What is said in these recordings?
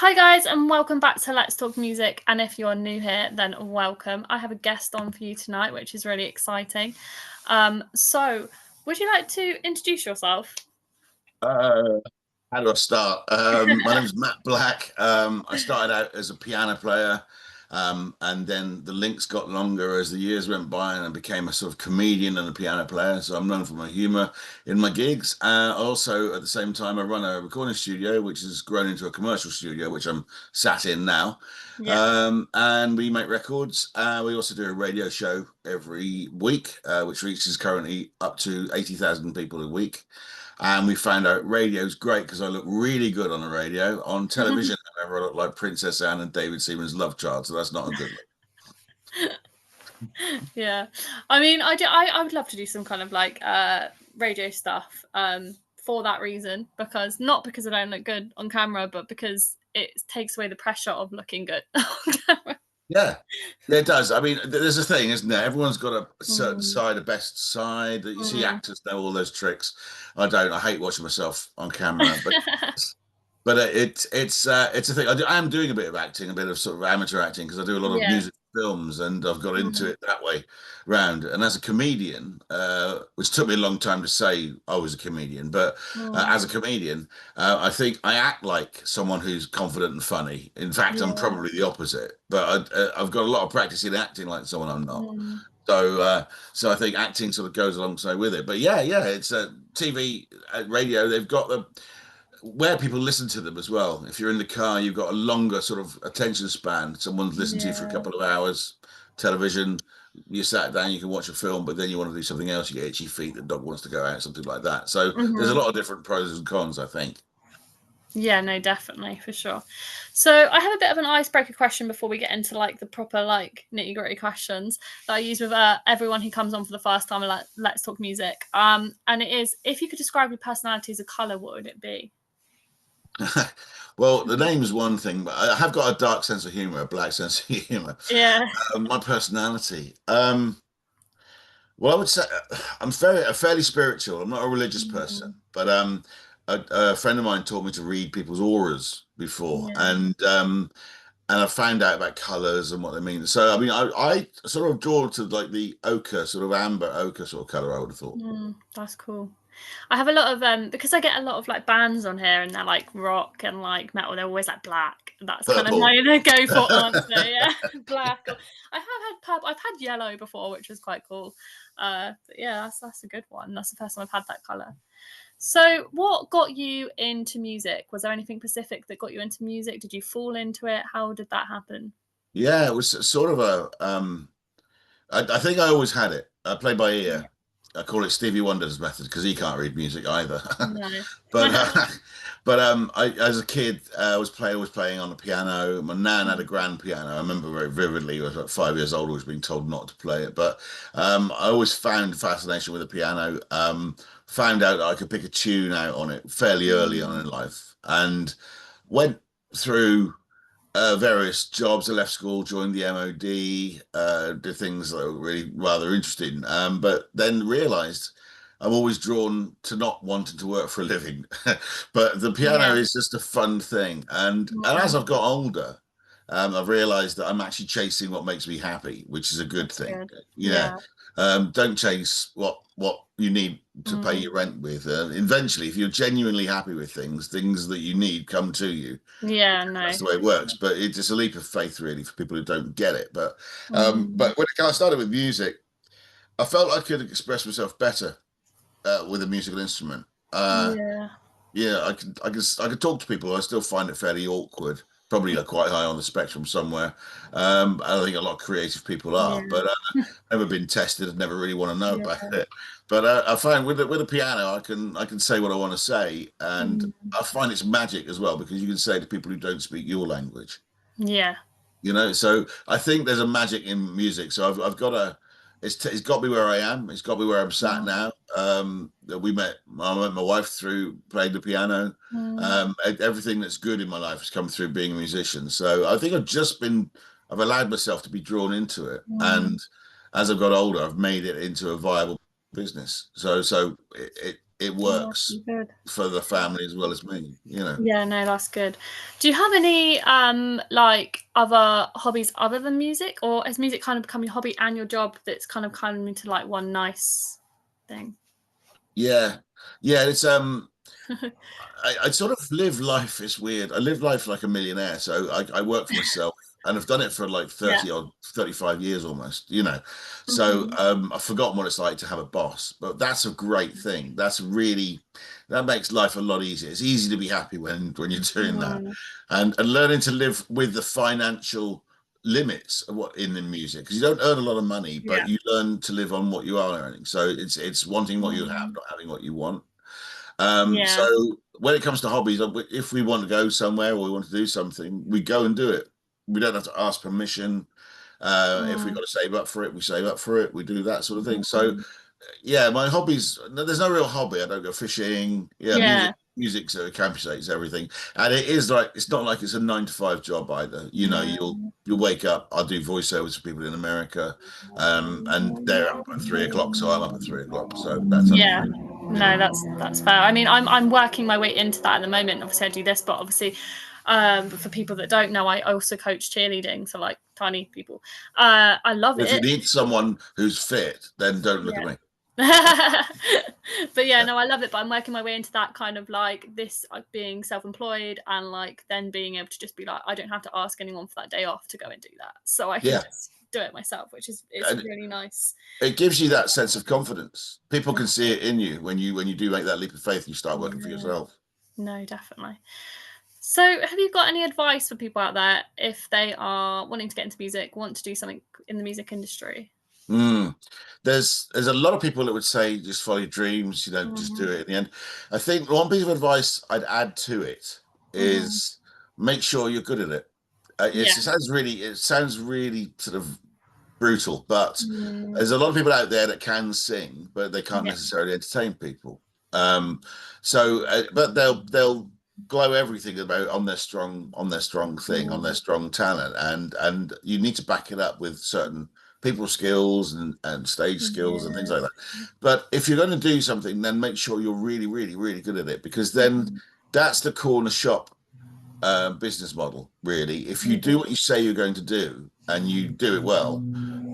Hi guys, and welcome back to Let's Talk Music. And if you're new here, then welcome. I have a guest on for you tonight, which is really exciting. So would you like to introduce yourself? Uh, how do I start? My name is Matt Black. I started out as a piano player, and then the links got longer as the years went by, and I became a sort of comedian and a piano player. So I'm known for my humour in my gigs. Also, at the same time, I run a recording studio, which has grown into a commercial studio, which I'm sat in now. Yeah. And we make records. We also do a radio show every week, which reaches currently up to 80,000 people a week. And we found out radio's great because I look really good on the radio. On television, however, I look like Princess Anne and David Seaman's love child, so that's not a good look. Yeah. I mean, I would love to do some kind of like radio stuff for that reason, because I don't look good on camera, but because it takes away the pressure of looking good on camera. Yeah, yeah, it does. I mean, there's a thing, isn't there? Everyone's got a certain Mm, side, a best side. You see, mm. actors know all those tricks. I don't. I hate watching myself on camera, but it's a thing. I am doing a bit of acting, a bit of sort of amateur acting because I do a lot of Yeah. music films, and I've got into Mm, it that way round. And as a comedian, which took me a long time to say I was a comedian, but mm. as a comedian, I think I act like someone who's confident and funny. In fact, I'm Yeah. probably the opposite, but I've got a lot of practice in acting like someone I'm not. Mm. So I think acting sort of goes alongside with it. But yeah, it's TV, radio. They've got the where people listen to them as well. If you're in the car, you've got a longer sort of attention span. Someone's listened to you for a Yeah. couple of hours. Television, you sat down, you can watch a film, but then you want to do something else. You get itchy feet, the dog wants to go out, something like that. So there's a Mhm. lot of different pros and cons, I think. Yeah, no, definitely, for sure. So I have a bit of an icebreaker question before we get into like the proper like nitty-gritty questions that I use with everyone who comes on for the first time. Let's talk music. And it is, if you could describe your personality as a color, what would it be? Well, the name's one thing, but I have got a dark sense of humor, a black sense of humor. Yeah. My personality. Well, I would say I'm fairly spiritual. I'm not a religious person, Mm, but a friend of mine taught me to read people's auras before, yeah. and I found out about colors and what they mean. So I mean, I sort of draw to like the ochre, sort of amber ochre sort of color. I would have thought That's cool. I have a lot of because I get a lot of like bands on here and they're like rock and like metal. They're always like black. That's kind of purple. my go for answer. Yeah, black. I have had purple. I've had yellow before, which was quite cool. But yeah, that's a good one. That's the first time I've had that color. So, what got you into music? Was there anything specific that got you into music? Did you fall into it? How did that happen? Yeah, it was sort of a I think I always had it. I play by Yeah. ear. I call it Stevie Wonder's method because he can't read music either. No. But as a kid, I was playing on the piano. My nan had a grand piano. I remember very vividly. I was about 5 years old. I was being told not to play it, but I always found fascination with the piano. Found out that I could pick a tune out on it fairly early on Mm, in life, and went through various jobs. I left school, joined the MOD, did things that were really rather interesting, but then realized I'm always drawn to not wanting to work for a living. But the piano yeah. is just a fun thing. And as Mm, I've got older, I've realized that I'm actually chasing what makes me happy, which is a good that's thing. good. Yeah. Yeah. Don't chase what you need to pay Mm, your rent with. Eventually, if you're genuinely happy with things that you need come to you. yeah. No. That's the way it works. But it's just a leap of faith, really, for people who don't get it. Mm, But when I started with music, I felt I could express myself better with a musical instrument. yeah. Yeah, I could talk to people. I still find it fairly awkward. Probably quite high on the spectrum somewhere. I think a lot of creative people are, Yeah. but never been tested. I've never really want to know about Yeah. it. But I find with a piano, I can say what I want to say, and Mm, I find it's magic as well because you can say to people who don't speak your language. yeah. So I think there's a magic in music. So I've got a, it's got me where I am. It's got me where I'm sat Mm, now. I met my wife through playing the piano. mm, Everything that's good in my life has come through being a musician. So I think I've allowed myself to be drawn into it. mm. And as I've got older, I've made it into a viable business. So it Oh, works good. for the family as well as me, you know. Yeah, no, that's good. Do you have any like other hobbies other than music, or has music kind of become your hobby and your job that's kind of come into like one nice thing? Yeah, yeah, it's I sort of live life. It's weird. I live life like a millionaire. So I work for myself and I've done it for like Yeah. 30 or 35 years almost, you know. So Mhm. I've forgotten what it's like to have a boss, but that's a great thing. That makes life a lot easier. It's easy to be happy when you're doing that. Mhm. And learning to live with the financial limits of what in the music, because you don't earn a lot of money, but Yeah. you learn to live on what you are earning. So it's wanting what you have, Mhm. not having what you want. So Yeah. when it comes to hobbies, if we want to go somewhere or we want to do something, we go and do it. We don't have to ask permission. If we Mm. got to save up for it, we save up for it. We do that sort of thing. So Mhm. yeah, my hobbies. There's no real hobby. I don't go fishing. Yeah, Yeah. music's a campsite's everything, and it is like it's not like it's a 9 to 5 job either. You know, No. you'll wake up. I'll do voiceovers for people in America, and they're up at 3 o'clock, so I'm up at 3 o'clock. So that's Yeah. understood. You No, know. that's fair. I mean, I'm working my way into that at the moment. Obviously, I do this, but obviously, for people that don't know, I also coach cheerleading, so like tiny people. I love If you it. need someone who's fit, then don't look at Yeah. me. But yeah, Yeah, no, I love it. But I'm working my way into that kind of like this, like being self-employed and like then being able to just be like, I don't have to ask anyone for that day off to go and do that, so I can yeah. just do it myself, which is it's And really nice. it gives you that sense of confidence. People can see it in you when you do make that leap of faith. You start working for Yeah. yourself. No, definitely. So, have you got any advice for people out there if they are wanting to get into music, want to do something in the music industry? Mm. There's a lot of people that would say just follow your dreams, just do Mhm. it in the end. I think one piece of advice I'd add to it Mhm. is make sure you're good at it. Yeah. It sounds really sort of brutal, but Mm. there's a lot of people out there that can sing, but they can't Yeah. necessarily entertain people. Um, but they'll glow everything about on their strong thing, on their Mm. strong talent, and you need to back it up with certain people skills and stage skills and things Yeah. like that. But if you're going to do something, then make sure you're really, really, really good at it, because then Mhm. that's the corner shop business model, really. If you do Mhm. what you say you're going to do and you do it well,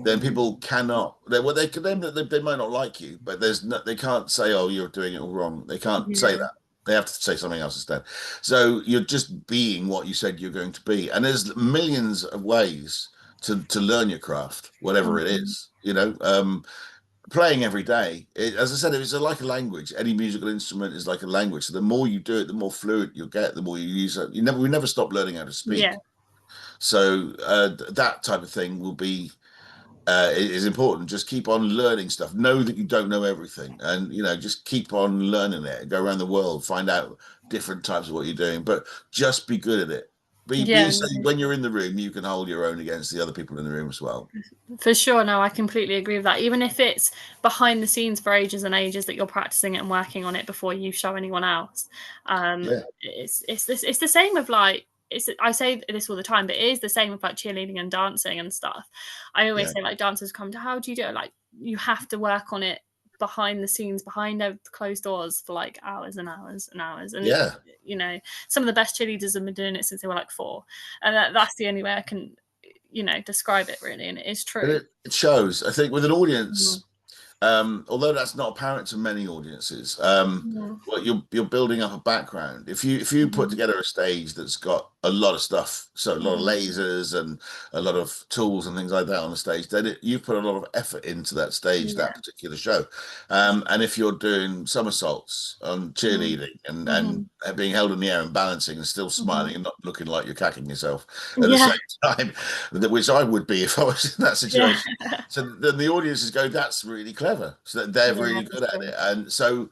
then people cannot. They might not like you, but they can't say, "Oh, you're doing it all wrong." They can't say Yeah. that. They have to say something else instead. So you're just being what you said you're going to be, and there's millions of ways to learn your craft, whatever it Mhm. is. Playing every day. As I said, it's like a language. Any musical instrument is like a language. So the more you do it, the more fluent you'll get. The more you use it. We never stop learning how to Yeah. speak. So that type of thing will be is important. Just keep on learning stuff. Know that you don't know everything, and just keep on learning it. Go around the world, find out different types of what you're doing, but just be good at it. Be Yeah. so No. when you're in the room, you can hold your own against the other people in the room as well. For sure, no, I completely agree with that. Even if it's behind the scenes for ages and ages that you're practicing it and working on it before you show anyone else, um, Yeah, it's the same with like I say this all the time, but it is the same with like cheerleading and dancing and stuff. I always yeah, say like dancers come to how do you do it? Like you have to work on it behind the scenes, behind the closed doors for like hours and hours and hours. And yeah. you know, some of the best cheerleaders have been doing it since they were like 4, and that's the only way I can describe it really, and it is And true. it shows. I think with an Mhm. audience, although that's not apparent to many audiences, Mhm. well, you're building up a background. If you put Mhm. together a stage that's got a lot of stuff, so a lot of Mhm. lasers and a lot of tools and things like that on the stage, then you've put a lot of effort into that stage, that Yeah. particular show. And if you're doing somersaults on Mhm. cheerleading and Mhm. being held in the air and balancing and still Mhm. smiling and not looking like you're cacking yourself at the Yeah. same time, which I would be if I was in that Yeah. situation. So then the audiences go, "That's really clever." So that they're Yeah, really for good at sure. it, and so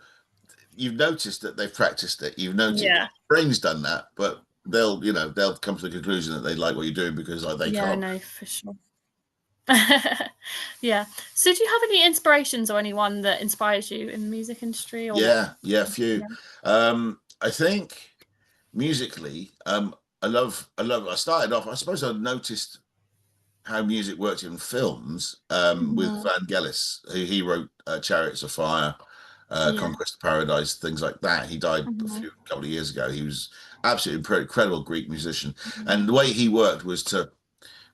you've noticed that they've practiced it. You've noticed Yeah. brain's done that, but they'll come to the conclusion that they like what you're doing because they Yeah, can't. no, for sure. Yeah. So do you have any inspirations or anyone that inspires you in the music industry or what? Yeah, yeah, few. Yeah. I think musically, I started off. I suppose I noticed how music worked in films with Mhm. Vangelis, who he wrote Chariots of Fire. Conquest of Paradise, things like that. He died couple of years ago. He was absolutely incredible Greek musician, and the way he worked was to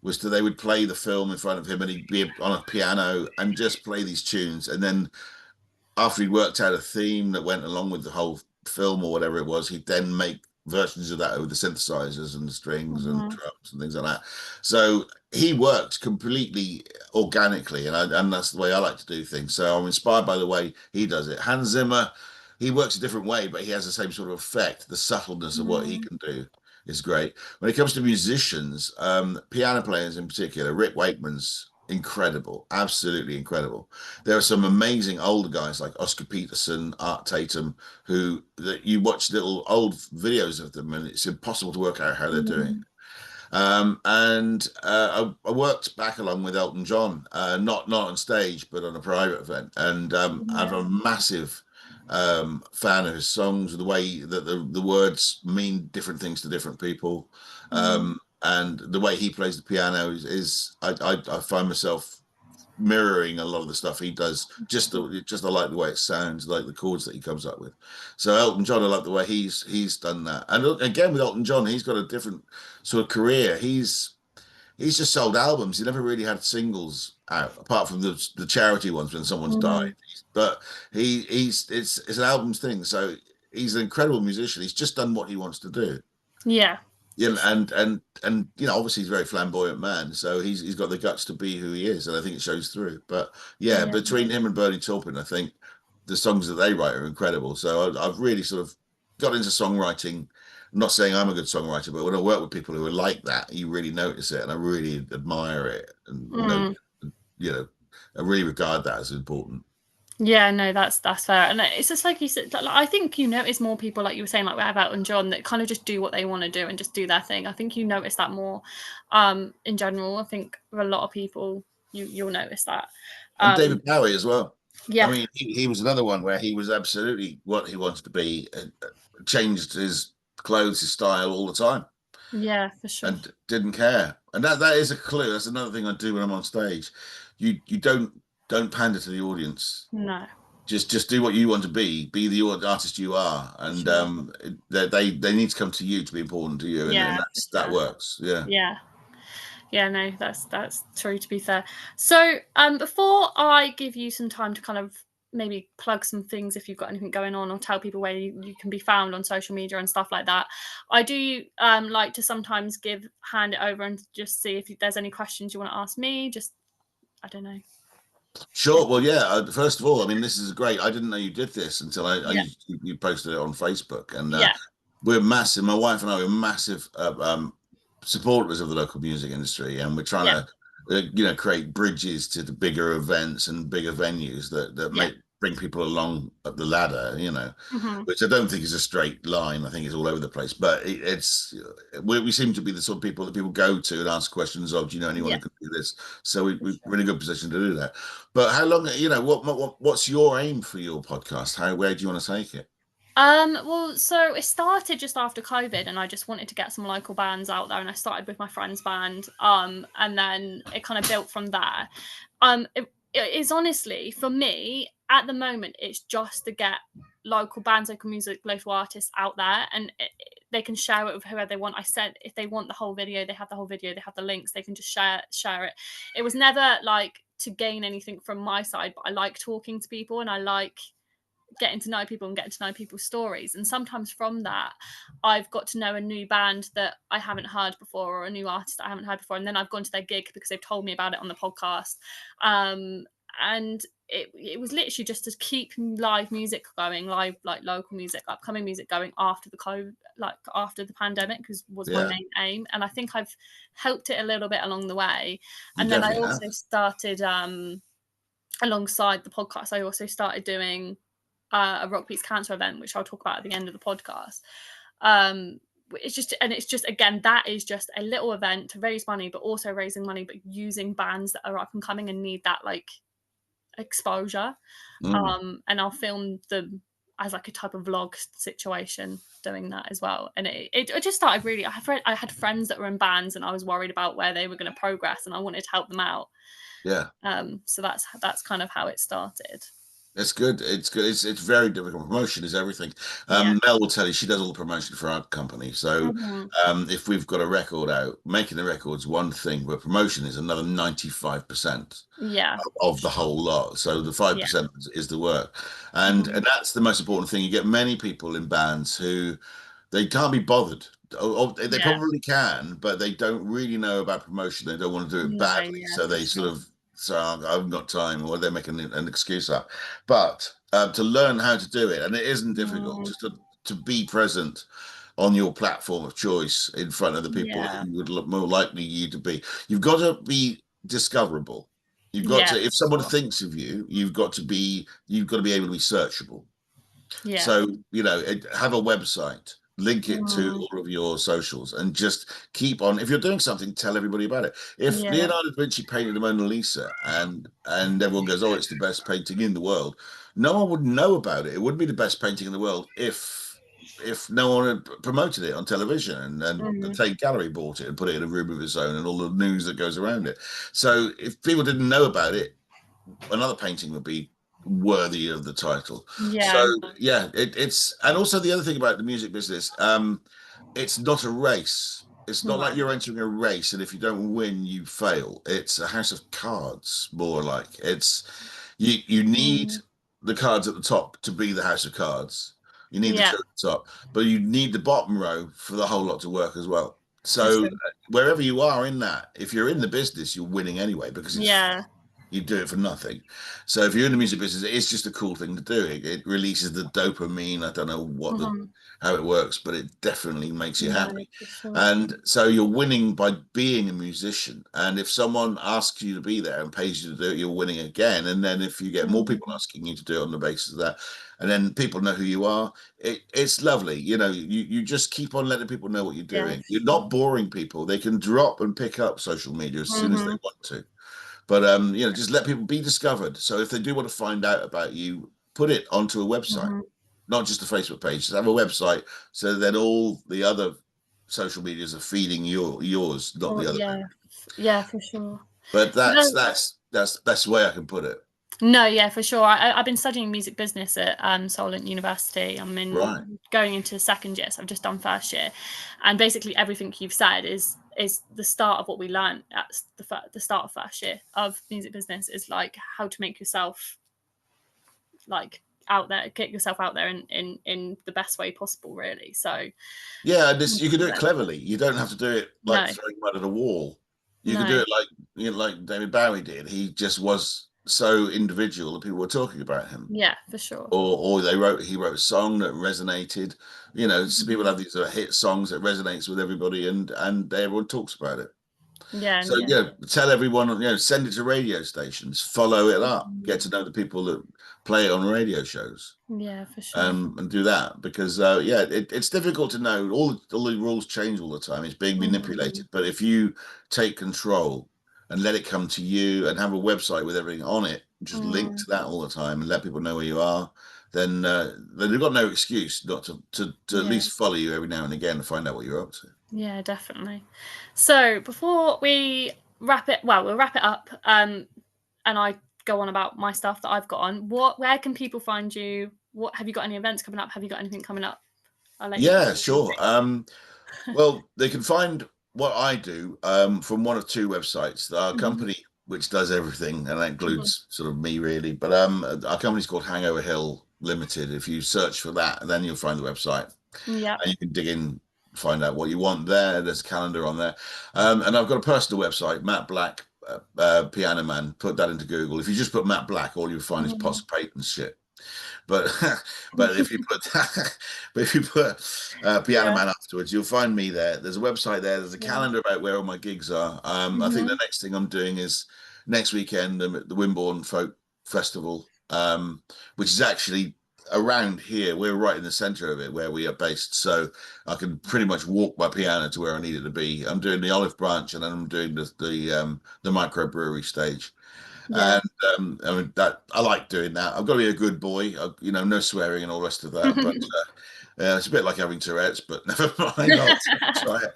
they would play the film in front of him, and he'd be on a piano and just play these tunes, and then after he'd worked out a theme that went along with the whole film or whatever it was, he'd then make versions of that with the synthesizers and the strings and drums and things like that. So he worked completely organically, and that's the way I like to do things. So I'm inspired by the way he does it. Hans Zimmer, he works a different way, but he has the same sort of effect. The subtleness of what he can do is great. When it comes to musicians, piano players in particular, Rick Wakeman's incredible, absolutely incredible. There are some amazing older guys like Oscar Peterson, Art Tatum, who that you watch little old videos of them, and it's impossible to work out how they're doing. And I worked back along with Elton John, not on stage, but on a private event, and I'm a massive fan of his songs, the way that the words mean different things to different people. And the way he plays the piano is I find myself mirroring a lot of the stuff he does. Just I like the way it sounds, like the chords that he comes up with. So Elton John, I like the way he's done that. And again with Elton John, he's got a different sort of career. He's just sold albums. He never really had singles out, apart from the charity ones when someone's died. But it's an albums thing. So he's an incredible musician. He's just done what he wants to do. Yeah. Yeah, and you know, obviously he's a very flamboyant man, so he's got the guts to be who he is, and I think it shows through. But yeah, between him and Bernie Taupin, I think the songs that they write are incredible. So I've really sort of got into songwriting. I'm not saying I'm a good songwriter, but when I work with people who are like that, you really notice it, and I really admire it, and you know, I really regard that as important. Yeah, no, that's fair, and it's just like you said. Like, I think you notice more people, like you were saying, like about and John, that kind of just do what they want to do and just do their thing. I think you notice that more, in general. I think with a lot of people, you'll notice that. And David Bowie as well. Yeah, I mean, he was another one where he was absolutely what he wanted to be, changed his clothes, his style all the time. Yeah, for sure. And didn't care. And that is a clue. That's another thing I do when I'm on stage. You don't pander to the audience. No. Just do what you want to be. Be the artist you are, and they need to come to you to be important to you, and that works. Yeah. Yeah. Yeah, no, that's true, to be fair. So before I give you some time to kind of maybe plug some things if you've got anything going on, or tell people where you can be found on social media and stuff like that, I do like to sometimes hand it over and just see if there's any questions you want to ask me. Just, I don't know. Sure. Well, yeah. First of all, I mean, this is great. I didn't know you did this until you posted it on Facebook, and we're massive. My wife and I are massive supporters of the local music industry, and we're trying to create bridges to the bigger events and bigger venues that make bring people along up the ladder, which I don't think is a straight line. I think it's all over the place, but we seem to be the sort of people that people go to and ask questions of, do you know anyone who can do this? So we're in a good position to do that. But how long, what's your aim for your podcast? Where do you want to take it? Well, so it started just after COVID, and I just wanted to get some local bands out there, and I started with my friend's band, and then it kind of built from there. It is honestly, for me, at the moment, it's just to get local bands, local music, local artists out there, and they can share it with whoever they want. I said if they want the whole video, they have the whole video, they have the links, they can just share it. It was never like to gain anything from my side, but I like talking to people, and I like getting to know people and getting to know people's stories. And sometimes from that, I've got to know a new band that I haven't heard before, or a new artist that I haven't heard before. And then I've gone to their gig because they've told me about it on the podcast. And it was literally just to keep live music going, like local music, upcoming music going after the COVID, like after the pandemic, because was my main aim. And I think I've helped it a little bit along the way. And then I also started, alongside the podcast, I also started doing a Rock Beats Cancer event, which I'll talk about at the end of the podcast. It's just again, that is just a little event to raise money, but also raising money, but using bands that are up and coming and need that like exposure. And I'll film them as like a type of vlog situation, doing that as well. And it just started really. I had friends that were in bands, and I was worried about where they were going to progress, and I wanted to help them out. Yeah. So that's kind of how it started. It's good. It's good. It's very difficult. Promotion is everything. Yeah. Mel will tell you she does all the promotion for our company. So Hmm. if we've got a record out, making the record's one thing, but promotion is another 95% Yeah. of the Sure. whole lot. So the Yeah. 5% is the work. And Hmm. that's the most important thing. You get many people in bands who they can't be bothered. Or they Yeah. probably can, but they don't really know about promotion. They don't want to do it No. badly, Yeah. so For they sort sure. of say, "Oh, I haven't got time," or they're making an excuse up. But to learn how to do it, and it isn't difficult, Mm, just to be present on your platform of choice in front of the people yeah. who would look more likely you to be. You've got to be discoverable. You've got Yeah. to, if someone For sure. thinks of you, you've got to be able to be searchable. Yeah. So, have a website, link it to Mm, all of your socials, and just keep on. If you're doing something, tell everybody about it. If yeah. Leonardo da Vinci painted the Mona Lisa and everyone goes, "Oh, it's the best painting in the world," no one would know about it. It wouldn't be the best painting in the world if no one had promoted it on television and the Mm, Tate Gallery bought it and put it in a room of its own and all the news that goes around it. So if people didn't know about it, another painting would be worthy of the title. So yeah. yeah, it's and also the other thing about the music business, it's not a race. It's not like No. you're entering a race, and if you don't win, you fail. It's a house of cards, more like you need Mm, the cards at the top to be the house of cards. You need the yeah. two at the top, but you need the bottom row for the whole lot to work as well. For So sure. wherever you are in that, if you're in the business, you're winning anyway because it's Yeah. you do it for nothing. So if you're in the music business, it's just a cool thing to do. It releases the dopamine. I don't know Hmm. how it works, but it definitely makes you No, happy. for sure. And so you're winning by being a musician. And if someone asks you to be there and pays you to do it, you're winning again. And then if you get more people Mm, asking you to do it on the basis of that, and then people know who you are, it's lovely. You just keep on letting people know what you're yeah, doing. for You're sure. not boring people. They can drop and pick up social media as soon as they Hmm. want to. But just let people be discovered. So if they do want to find out about you, put it onto a website, Hmm. not just a Facebook page. Just have a website so that all the other social medias are feeding yours, not Well, the other way. yeah. Yeah, for sure. But No, that's the best way I can put it. no, yeah, for sure. I've been studying music business at Solent University. I'm Right. going into second year, so I've just done first year, and basically everything you've said is the start of what we learned at the start of first year of music business is like how to make yourself like out there, get yourself out there in the best way possible, really. So Yeah, this you can do it 100%. cleverly. You don't have to do it like No, throwing mud at a wall. You can do no, it like like David Bowie did. He just was so individual that people were talking about him. yeah, for sure. Or he wrote a song that resonated. So people Mhm. have these hit songs that resonates with everybody, and everyone talks about it. Yeah, So yeah. tell everyone, send it to radio stations, follow it up, get Mhm. to know the people that play it on radio shows, Yeah, for sure. and do that because it's difficult to know. All the rules change all the time. It's being Mhm. manipulated, but if you take control and let it come to you and have a website with everything on it, just link Mm, to that all the time and let people know where you are, then they've got no excuse not to at yeah. least follow you every now and again to find out what you're up to. Yeah, definitely. So before we we'll wrap it up. And I go on about my stuff that I've got on. Where can people find you? What have you got any events coming up? Have you got anything coming up? I'll let you Yeah, plug sure. everything. Well, they can find what I do from one of two websites. Our Mhm, company, which does everything, and that mhm. includes sort of me really, but our company's called Hangover Hill Limited. If you search for that, then you'll find the website, Yeah. and you can dig in, find out what you want there. There's a calendar on there, and I've got a personal website, Matt Black, Piano Man. Put that into Google. If you just put Matt Black, all you find is Mhm. Pots Payton shit. But but if you put but if you put Piano Yeah. Man afterwards, you'll find me there. There's a website there. There's a Yeah. calendar about where all my gigs are. I think the Mhm. next thing I'm doing is next weekend at the Wimborne Folk Festival, which is actually around here. We're right in the centre of it where we are based, so I can pretty much walk my piano to where I need it to be. I'm doing the Olive Branch and then I'm doing the microbrewery stage. Yeah. And I mean that I like doing that. I've got to be a good boy, no swearing and all the rest of that. But it's a bit like having Tourette's, but never mind. I'll try it.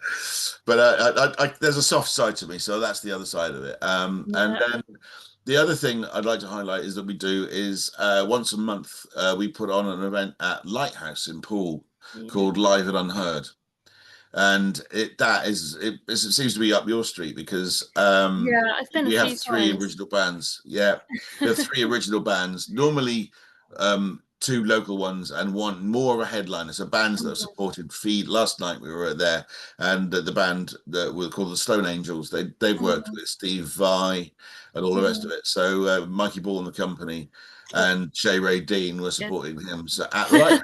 But there's a soft side to me, so that's the other side of it. And Yeah. then The other thing I'd like to highlight is that we do is once a month we put on an event at Lighthouse in Poole Yeah. called Live and Unheard, and it seems to be up your street because Yeah, I've been a we have few three times. original bands. Yeah, we have three original bands. Normally, two local ones and one more of a headliner. So bands that are Mhm. supported feed. Last night we were there, and the band that were called the Stone Angels. They've worked Mhm. with Steve Vai and all the rest of Mhm. it. So Mikey Ball and the Company and Shay Ray Dean were Good. supporting him at the Lighthouse.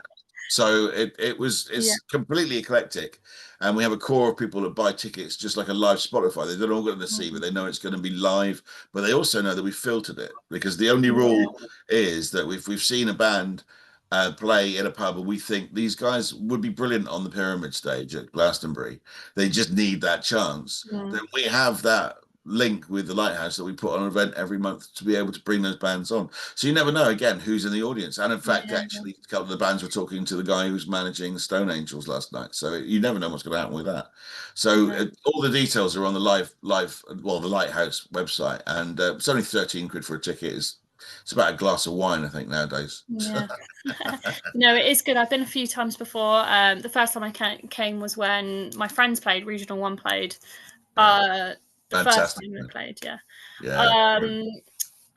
So Yeah. it's completely eclectic, and we have a core of people that buy tickets just like a live Spotify. They don't all get to see, but Mhm. they know it's going to be live. But they also know that we filtered it because the only Yeah. rule is that if we've seen a band play in a pub and we think these guys would be brilliant on the Pyramid stage at Glastonbury, they just need that chance. Then Mm. we have that link with the Lighthouse that we put on an event every month to be able to bring those bands on. So you never know again who's in the audience. And in fact, Yeah. actually, a couple of the bands were talking to the guy who's managing the Stone Angels last night. So you never know what's going to happen with that. So No. all the details are on the the Lighthouse website, and it's only 13 quid for a ticket. It's about a glass of wine, I think, nowadays. Yeah. No, it is good. I've been a few times before. The first time I came was when my friends played, Regional One played. Yeah, The first fantastic. time they played, yeah. Yeah, Um,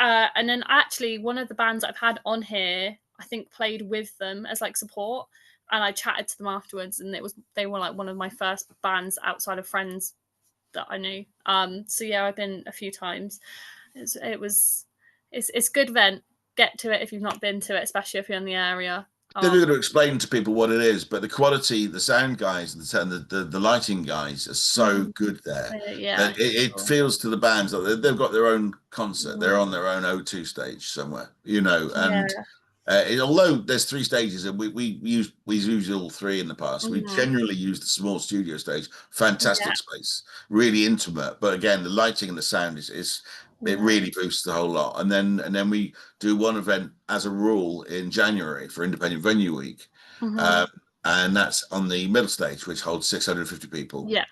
and then actually one of the bands I've had on here, I think played with them as like support, and I chatted to them afterwards, and they were like one of my first bands outside of friends that I knew. So yeah, I've been a few times. It was it's good event. Get to it if you've not been to it, especially if you're in the area. they're going to explain to people what it is, but the quality, the sound guys, the lighting guys are so Mhm. good there Yeah, that it sure. feels to the bands that they've got their own concert. They're on Mm. their own O2 stage somewhere, you know. And Yeah. although there's three stages, and we used all three in the past, we Mhm. generally use the small studio stage. Yeah. Fantastic space, really intimate. But again, the lighting and the sound is it Yeah. really boosts the whole lot. And then we do one event as a rule in January for Independent Venue Week, Mhm. um, and that's on the middle stage, which holds 650 people. Yeah.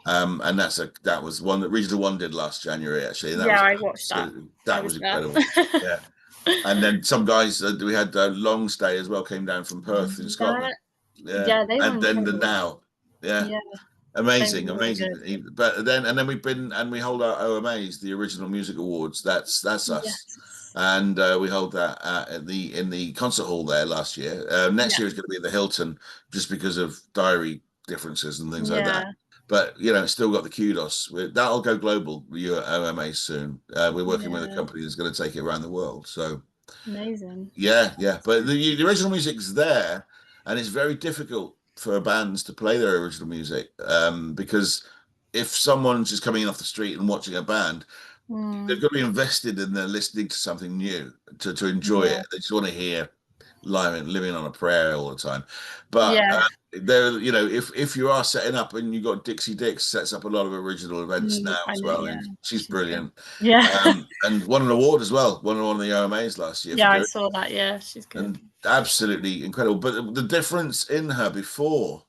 And that was one that Regional One did last January actually, and that Yeah, was I watched that. absolutely I that was was there. incredible. Yeah. And then some guys we had long stay as well came down from Perth in Yeah. Scotland. Yeah, Yeah, they were and then the incredible. now, yeah, Yeah, they were amazing, really amazing. good. But then we've been and we hold our OMAs, the Original Music Awards. That's us, Yes. and we hold that at the in the concert hall there last year. Next Yeah. year is going to be at the Hilton, just because of diary differences and things like that. Yeah. But it's still got the kudos. That'll go global. Your OMA soon. We're working with a Yeah. company that's going to take it around the world. So. Amazing. Yeah, yeah, but the original music's there, and it's very difficult for bands to play their original music because if someone's just coming in off the street and watching a band, they've Mm. got to be invested in their listening to something new to enjoy Yeah. it. They just want to hear living on a prayer all the time. But Yeah. there, if you are setting up and you got Dixie Dix sets up a lot of original events Mm, now I as know, well, yeah. and she's She's good. brilliant. Yeah. And won an award as well. Won one of the OMAs last year for Yeah, I doing saw that. Yeah, she's good. and absolutely incredible. But the difference in her before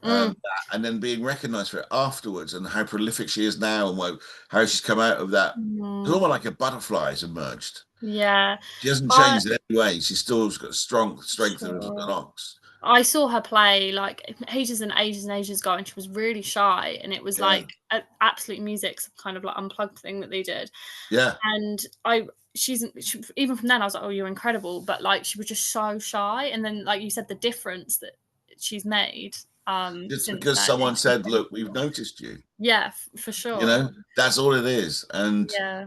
Mm. and then being recognised for it afterwards, and how prolific she is now, and how she's come out of that, it's Mm. almost like a butterfly has emerged. Yeah. She hasn't I changed in any way. She's still got strong strength of an sure. ox. I saw her play like ages and ages and ages ago, and she was really shy. And it was Yeah, like absolute music, some kind of like unplugged thing that they did. yeah. And even from then, I was like, oh, you're incredible. But like, she was just so shy. And then, like you said, the difference that she's made Just since because then someone is said, "Look, we've incredible. noticed you," Yeah, for sure. that's all it is, and Yeah.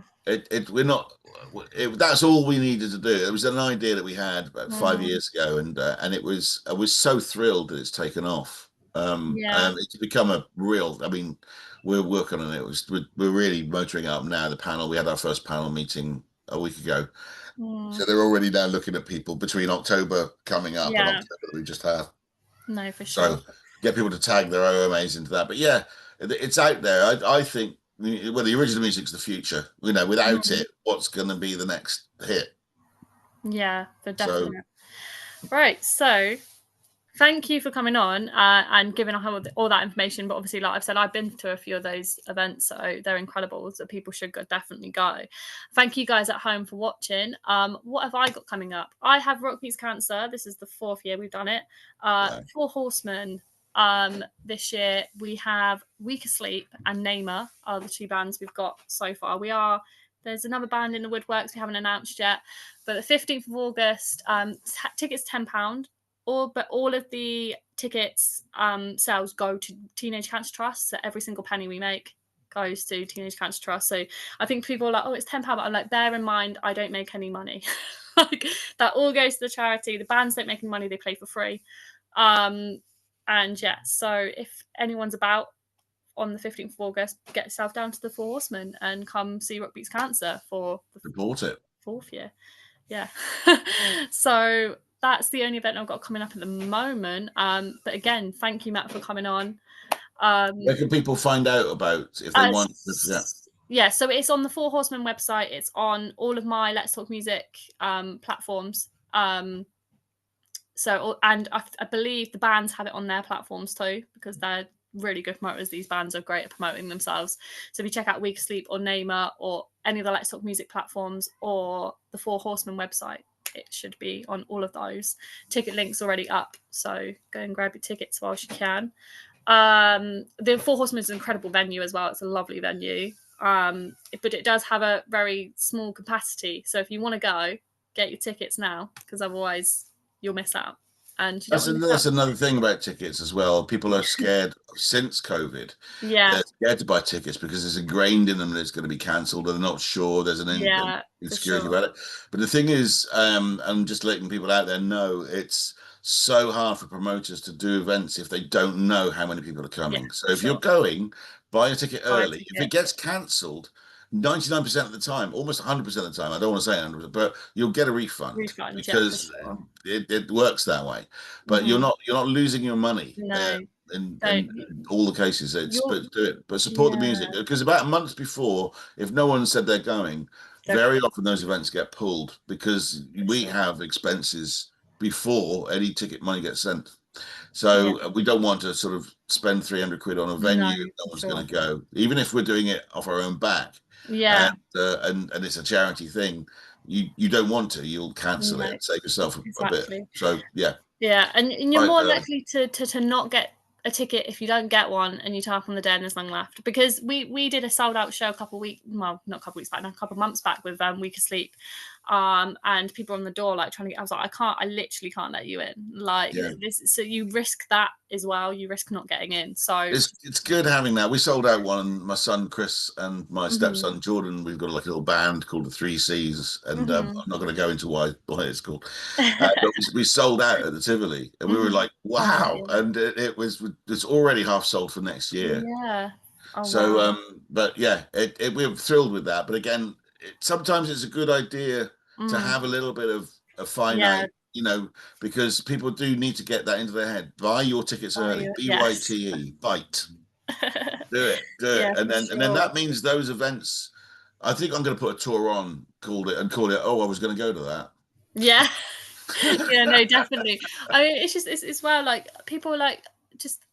we're not. That's all we needed to do. It was an idea that we had about five Mm, years ago, and I was so thrilled that it's taken off. yeah. It's become a real. I mean, we're working on it. We're really motoring up now. The panel. We had our first panel meeting a week ago, Mm, so they're already now looking at people between October coming up and yeah. October that we just had. No, for sure. So get people to tag their OMAs into that. But yeah, it's out there. I think the original music's the future. Without Mm, it, what's going to be the next hit? yeah, for So definite. Right. So thank you for coming on and giving us all that information. But obviously, like I've said, I've been to a few of those events, so they're incredible. So people should definitely go. Thank you guys at home for watching. What have I got coming up? I have Rock Meets Cancer. This is the 4th year we've done it. Four Horsemen. This year we have Weak Asleep and Namer are the 2 bands we've got so far. There's another band in the woodworks we haven't announced yet, but the 15th of August, tickets £10. But all of the tickets sales go to Teenage Cancer Trust. So every single penny we make goes to Teenage Cancer Trust. So I think people are like, oh, it's £10. But I'm like, bear in mind, I don't make any money. Like, that all goes to the charity. The bands don't make any money. They play for free. And yeah, so if anyone's about on the 15th of August, get yourself down to the Four Horsemen and come see Rock Beats Cancer for the Report it. 4th year. Yeah. So that's the only event I've got coming up at the moment. But again, thank you, Matt, for coming on. Where can people find out about if they want? Yeah, so it's on the Four Horsemen website. It's on all of my Let's Talk Music platforms. So, and I believe the bands have it on their platforms too, because they're really good promoters. These bands are great at promoting themselves. So if you check out Weak Sleep or Namer or any of the Let's Talk Music platforms or the Four Horsemen website, it should be on all of those. Ticket links already up, so go and grab your tickets whilst you can. The Four Horsemen is an incredible venue as well. It's a lovely venue, but it does have a very small capacity. So if you want to go, get your tickets now, because otherwise you'll miss out. And That's another thing about tickets as well. People are scared since COVID. Yeah. They're scared to buy tickets because it's ingrained in them that it's going to be cancelled. They're not sure. There's an insecurity about it. But the thing is, I'm just letting people out there know it's so hard for promoters to do events if they don't know how many people are coming. So if you're going, buy a ticket early. If it gets cancelled, 99% of the time, almost 100% of the time, I don't want to say 100%, but you'll get a refund because it works that way. But you're not losing your money. No. In all the cases, but do it. But support the music, because about a month before, if no one said they're going, very often those events get pulled because we have expenses before any ticket money gets sent. So we don't want to sort of spend 300 quid on a venue. No one's going to go, even if we're doing it off our own back. Yeah. And it's a charity thing. You don't want to. You'll cancel it and save yourself a bit. So yeah. Yeah, and you're more likely to not get a ticket if you don't get one and you turn up on the day and there's none left. Because we did a sold out show a couple of months back with Weak Asleep, and people on the door like trying to get. I was like, I literally can't let you in. Like this, so you risk that as well. You risk not getting in. So it's good having that. We sold out one, and my son Chris and my stepson Jordan, we've got like a little band called the 3 C's, and I'm not going to go into why it's called. But we sold out at the Tivoli, and we were like, wow! And it's already half sold for next year. Yeah. Oh, so, wow. But yeah, we're thrilled with that. But again, sometimes it's a good idea to have a little bit of a finite, because people do need to get that into their head. Buy your tickets early. BYTE, bite. Do it. And then that means those events. I think I'm going to put a tour on, call it. Oh, I was going to go to that. Yeah. Yeah, no, definitely. I mean, it's where like people like just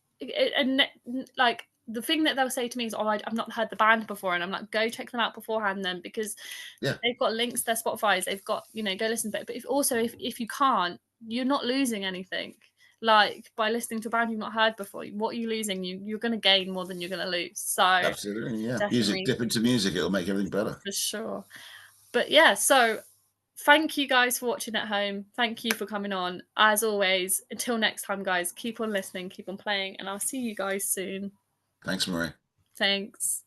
and like the thing that they'll say to me is, oh, I've not heard the band before, and I'm like, go check them out beforehand then, because they've got links to their Spotify's, they've got, go listen to it. But if you can't, you're not losing anything. Like, by listening to a band you've not heard before, what are you losing? You're going to gain more than you're going to lose. So absolutely, yeah. Dip into music, it'll make everything better. For sure. But yeah, so thank you guys for watching at home. Thank you for coming on. As always, until next time, guys, keep on listening, keep on playing, and I'll see you guys soon. Thanks, Marie. Thanks.